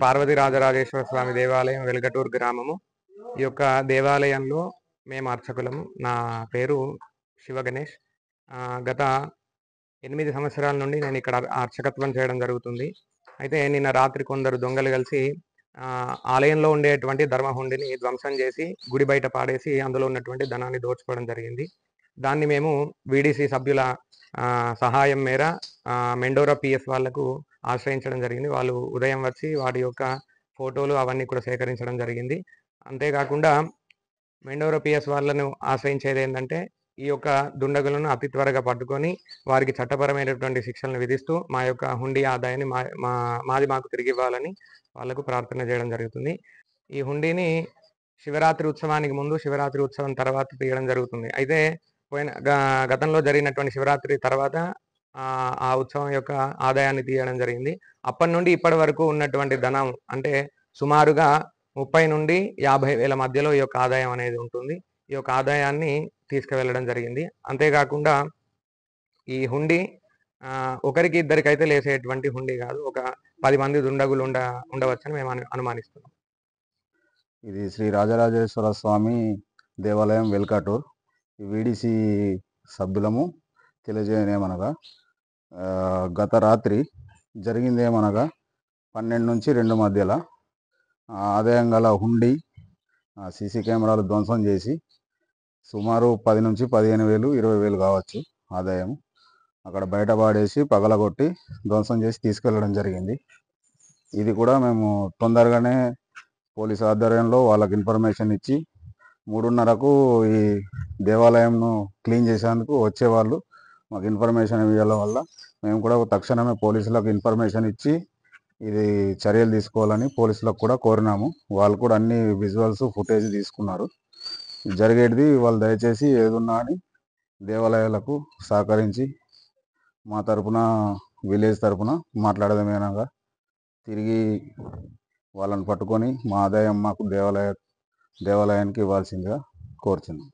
పార్వతీ రాజరాజేశ్వర స్వామి దేవాలయం వెల్గటూరు గ్రామము. ఈ యొక్క దేవాలయంలో మేము అర్చకులము. నా పేరు శివ గణేష్. గత 8 సంవత్సరాల నుండి నేను ఇక్కడ అర్చకత్వం చేయడం జరుగుతుంది. అయితే నిన్న రాత్రి కొందరు దొంగలు కలిసి ఆలయంలో ఉండేటువంటి ధర్మహుండిని ధ్వంసం చేసి గుడి బయట పాడేసి అందులో ఉన్నటువంటి ధనాన్ని దోచుకోవడం జరిగింది. దాన్ని మేము వీడీసీ సభ్యుల సహాయం మేర మెండోరా పిఎస్ వాళ్లకు ఆశ్రయించడం జరిగింది. వాళ్ళు ఉదయం వచ్చి వాటి యొక్క ఫోటోలు అవన్నీ కూడా సేకరించడం జరిగింది. అంతేకాకుండా మెండోరా పిఎస్ వాళ్ళను ఆశ్రయించేది ఏంటంటే ఈ యొక్క దుండగులను అతి త్వరగా పట్టుకొని వారికి చట్టపరమైనటువంటి శిక్షలను విధిస్తూ మా యొక్క హుండీ ఆదాయాన్ని మాది మాకు తిరిగి ఇవ్వాలని వాళ్ళకు ప్రార్థన చేయడం జరుగుతుంది. ఈ హుండీని శివరాత్రి ఉత్సవానికి ముందు, శివరాత్రి ఉత్సవం తర్వాత తీయడం జరుగుతుంది. అయితే గతంలో జరిగినటువంటి శివరాత్రి తర్వాత ఆ ఉత్సవం యొక్క ఆదాయాన్ని తీయడం జరిగింది. అప్పటి నుండి ఇప్పటి వరకు ఉన్నటువంటి ధనం అంటే సుమారుగా 30 నుండి 50,000 మధ్యలో ఈ యొక్క ఆదాయం అనేది ఉంటుంది. ఈ యొక్క ఆదాయాన్ని తీసుకువెళ్ళడం జరిగింది. అంతేకాకుండా ఈ హుండీ ఒకరికి ఇద్దరికైతే లేసేటువంటి హుండీ కాదు, ఒక 10 మంది దుండగులు ఉండవచ్చని మేము అనుమానిస్తున్నాం. ఇది శ్రీ రాజరాజేశ్వర స్వామి దేవాలయం వెల్కటూర్. ఈ వీడిసి సభ్యులము తెలియజేయనేమనగా గత రాత్రి జరిగిందేమనగా 12 నుంచి 2 మధ్యలో ఆదాయం గల హుండీ సీసీ కెమెరాలు ధ్వంసం చేసి సుమారు 10 నుంచి 15,000, 20,000 కావచ్చు ఆదాయం అక్కడ బయట పాడేసి పగలగొట్టి ధ్వంసం చేసి తీసుకెళ్ళడం జరిగింది. ఇది కూడా మేము తొందరగానే పోలీసు ఆధ్వర్యంలో వాళ్ళకి ఇన్ఫర్మేషన్ ఇచ్చి 3:30కు ఈ దేవాలయంను క్లీన్ చేసేందుకు వచ్చేవాళ్ళు మాకు ఇన్ఫర్మేషన్ ఇవ్వడం వల్ల మేము కూడా తక్షణమే పోలీసులకు ఇన్ఫర్మేషన్ ఇచ్చి ఇది చర్యలు తీసుకోవాలని పోలీసులకు కూడా కోరినాము. వాళ్ళు కూడా అన్ని విజువల్స్ ఫుటేజ్ తీసుకున్నారు. జరిగేది వాళ్ళు దయచేసి ఏదున్నా అని దేవాలయాలకు సహకరించి మా తరపున విలేజ్ తరపున మాట్లాడదమేనగా తిరిగి వాళ్ళని పట్టుకొని మా ఆదాయం మాకు దేవాలయానికి ఇవ్వాల్సిందిగా కోరుచున్నాం.